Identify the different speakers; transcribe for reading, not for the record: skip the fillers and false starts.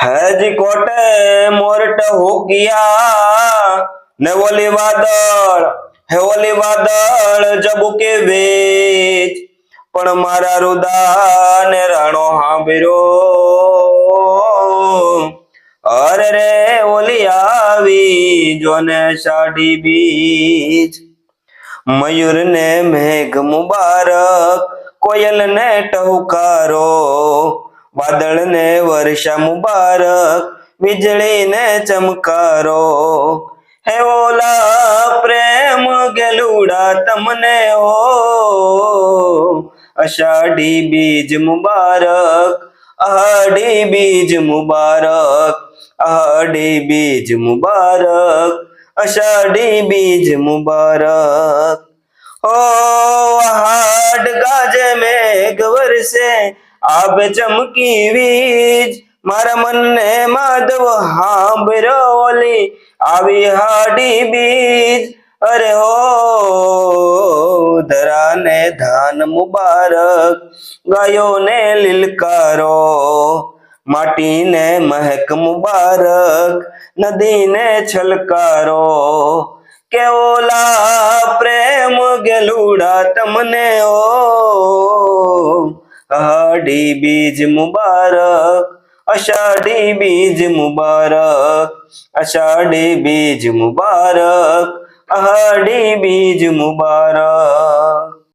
Speaker 1: હજી કોટે મોરટ હોકિયા ને ઓલી વાદળ જબુકે વેચ પણ મારા રુદા ને રાણો હાંભળ્યો અરે રે ઓલી આવી જોને સાડી બીજ મયુર ને મેઘ મુબારક કોયલ ને ટહુકારો વાદળ ને વર્ષા મુબારક વીજળી ને ચમકારો હે ઓલા પ્રેમ ગેલુડા તમને હો અષાઢી બીજ મુબારક અહાડી બીજ મુબારક અહાડી બીજ મુબારક અષાઢી બીજ મુબારક ओ हाड गाजे मेघ वर्षे आब चमकी वीज मारा मन ने माधव हांभरोली आवी हाडी बीज अरे हो धरा ने धान मुबारक गायो ने लिलकारो माटी ने महक मुबारक नदी ने छलकारो के ओला प्रेम गेलुड़ा तमने ओ अहाडी बीज मुबारक अषाढ़ी बीज मुबारक अषाढ़ी बीज मुबारक अहाडी बीज मुबारक।